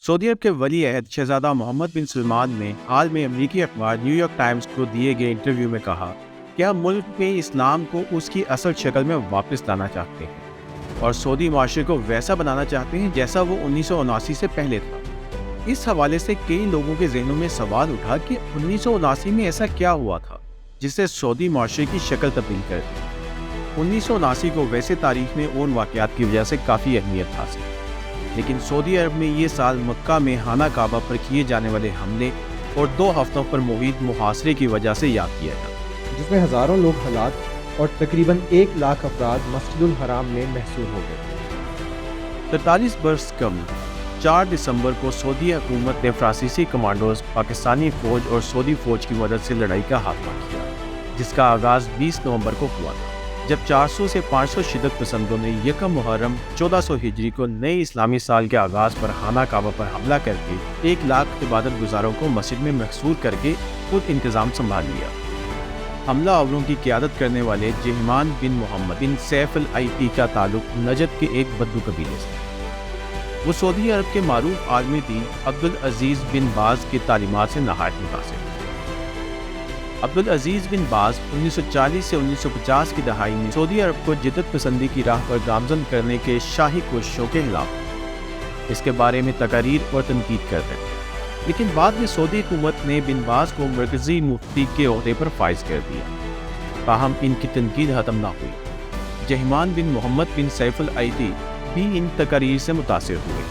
سعودی عرب کے ولی عہد شہزادہ محمد بن سلمان نے حال میں امریکی اخبار نیو یارک ٹائمز کو دیے گئے انٹرویو میں کہا کہ ہم ملک میں اسلام کو اس کی اصل شکل میں واپس لانا چاہتے ہیں اور سعودی معاشرے کو ویسا بنانا چاہتے ہیں جیسا وہ 1979 سے پہلے تھا۔ اس حوالے سے کئی لوگوں کے ذہنوں میں سوال اٹھا کہ 1979 میں ایسا کیا ہوا تھا جس سے سعودی معاشرے کی شکل تبدیل کر دی۔ 1979 کو ویسے تاریخ میں ان واقعات کی وجہ سے کافی اہمیت حاصل ہے، لیکن سعودی عرب میں یہ سال مکہ میں خانہ کعبہ پر کیے جانے والے حملے اور 2 ہفتوں پر محیط محاصرے کی وجہ سے یاد کیا جاتا، جس میں ہزاروں لوگ ہلاک اور تقریباً 1 لاکھ افراد مسجد الحرام میں محصور ہو گئے۔ 43 برس قبل 4 دسمبر کو سعودی حکومت نے فرانسیسی کمانڈوز پاکستانی فوج اور سعودی فوج کی مدد سے لڑائی کا خاتمہ کیا، جس کا آغاز 20 نومبر کو ہوا تھا، جب 400 سے 500 شدت پسندوں نے یکم محرم 1400 ہجری کو نئے اسلامی سال کے آغاز پر خانہ کعبہ پر حملہ کر کے 1 لاکھ عبادت گزاروں کو مسجد میں محصور کر کے خود انتظام سنبھال لیا۔ حملہ آوروں کی قیادت کرنے والے جہمان بن محمد بن سیف العیتی کا تعلق نجد کے ایک بدو قبیلے سے۔ وہ سعودی عرب کے معروف عالم دین عبدالعزیز بن باز کی تعلیمات سے نہایت متاثر تھے۔ عبدالعزیز بن باز 1940 سے 1950 کی دہائی میں سعودی عرب کو جدت پسندی کی راہ پر گامزن کرنے کے شاہی کوششوں کے خلاف اس کے بارے میں تقاریر اور تنقید کرتے تھے، لیکن بعد میں سعودی حکومت نے بن باز کو مرکزی مفتی کے عہدے پر فائز کر دیا، تاہم ان کی تنقید ختم نہ ہوئی۔ جہمان بن محمد بن سیف العیتی بھی ان تقاریر سے متاثر ہوئے،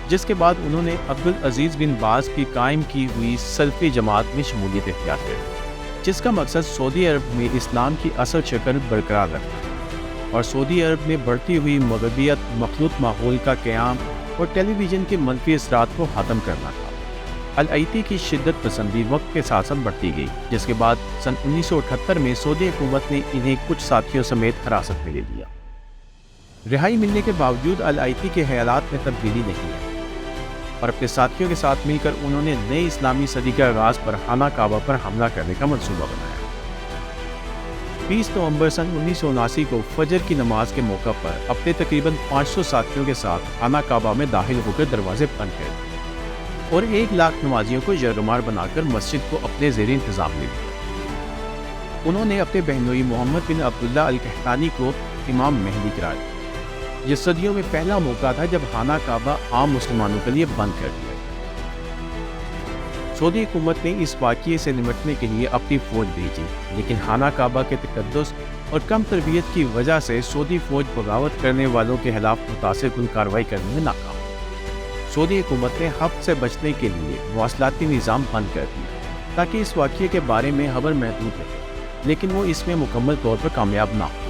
جس کے بعد انہوں نے عبدالعزیز بن باز کی قائم کی ہوئی سلفی جماعت میں شمولیت اختیار کر، جس کا مقصد سعودی عرب میں اسلام کی اصل شکل برقرار رکھنا اور سعودی عرب میں بڑھتی ہوئی مغربیت، مخلوط ماحول کا قیام اور ٹیلی ویژن کے منفی اثرات کو ختم کرنا تھا۔ العیتی کی شدت پسندی وقت کے ساتھ ساتھ بڑھتی گئی، جس کے بعد سن 1978 میں سعودی حکومت نے انہیں کچھ ساتھیوں سمیت حراست میں لے لیا۔ رہائی ملنے کے باوجود العیتی کے خیالات میں تبدیلی نہیں ہے اور اپنے ساتھیوں کے ساتھ مل کر انہوں نے نئے اسلامی صدی کے آغاز پر خانہ کعبہ پر حملہ کرنے کا منصوبہ بنایا۔ 20 نومبر سن 1979 کو فجر کی نماز کے موقع پر اپنے تقریباً 500 ساتھیوں کے ساتھ خانہ کعبہ میں داخل ہو کر دروازے بند کر دیے اور 1 لاکھ نمازیوں کو یرغمال بنا کر مسجد کو اپنے زیر انتظام لے لیا۔ انہوں نے اپنے بہنوئی محمد بن عبداللہ القحطانی کو امام مہدی قرار دیا۔ یہ صدیوں میں پہلا موقع تھا جب خانہ کعبہ عام مسلمانوں کے لیے بند کر دیا گیا۔ سعودی حکومت نے اس واقعے سے نمٹنے کے لیے اپنی فوج بھیجی، لیکن خانہ کعبہ کے تقدس اور کم تربیت کی وجہ سے سعودی فوج بغاوت کرنے والوں کے خلاف متاثر کن کارروائی کرنے میں ناکام۔ سعودی حکومت نے حفظ سے بچنے کے لیے مواصلاتی نظام بند کر دیا تاکہ اس واقعے کے بارے میں خبر محدود رہے، لیکن وہ اس میں مکمل طور پر کامیاب نہ ہو۔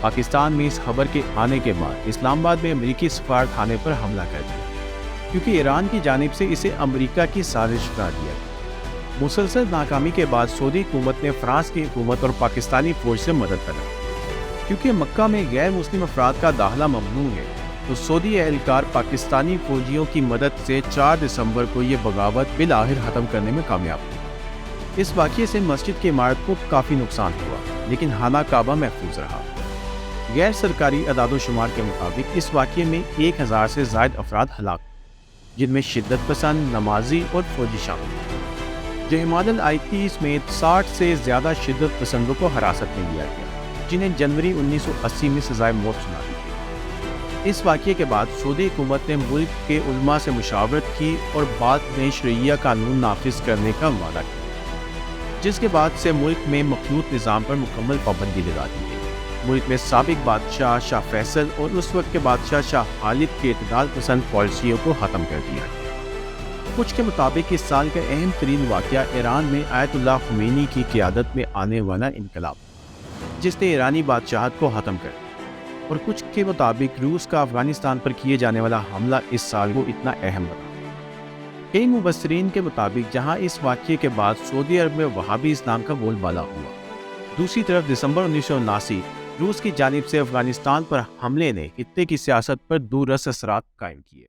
پاکستان میں اس خبر کے آنے کے بعد اسلام آباد میں امریکی سفارت خانے پر حملہ کر دیا، کیونکہ ایران کی جانب سے اسے امریکہ کی سازش قرار دیا گیا۔ مسلسل ناکامی کے بعد سعودی حکومت نے فرانس کی حکومت اور پاکستانی فوج سے مدد طلب، کیونکہ مکہ میں غیر مسلم افراد کا داخلہ ممنوع ہے، تو سعودی اہلکار پاکستانی فوجیوں کی مدد سے 4 دسمبر کو یہ بغاوت بالآخر ختم کرنے میں کامیاب ہوئی۔ اس واقعے سے مسجد کی عمارت کو کافی نقصان ہوا، لیکن خانہ کعبہ محفوظ رہا۔ غیر سرکاری اعداد و شمار کے مطابق اس واقعے میں 1000 سے زائد افراد ہلاک ہوئے، جن میں شدت پسند، نمازی اور فوجی شامل ہیں۔ جہمان العیتی سمیت 60 سے زیادہ شدت پسندوں کو حراست میں لیا گیا، جنہیں جنوری 1980 میں سزائے موت سنا دی گئی۔ اس واقعے کے بعد سعودی حکومت نے ملک کے علماء سے مشاورت کی اور بعد میں شرعیہ قانون نافذ کرنے کا وعدہ کیا، جس کے بعد سے ملک میں مخلوط نظام پر مکمل پابندی لگا دی گئی۔ ملک میں سابق بادشاہ شاہ فیصل اور اس وقت کے بادشاہ شاہ خالد کی اعتدال پسند پالیسیوں کو ختم کر دیا گیا۔ کچھ کے مطابق اس سال کا اہم ترین واقعہ ایران میں آیت اللہ خمینی کی قیادت میں آنے والا انقلاب، جس نے ایرانی بادشاہت کو ختم کر دیا، اور کچھ کے مطابق روس کا افغانستان پر کیے جانے والا حملہ اس سال کو اتنا اہم بنا۔ کئی مبصرین کے مطابق جہاں اس واقعے کے بعد سعودی عرب میں وہابی اسلام کا بول بالا ہوا، دوسری طرف دسمبر 1979 روس کی جانب سے افغانستان پر حملے نے خطے کی سیاست پر دور رس اثرات قائم کیے۔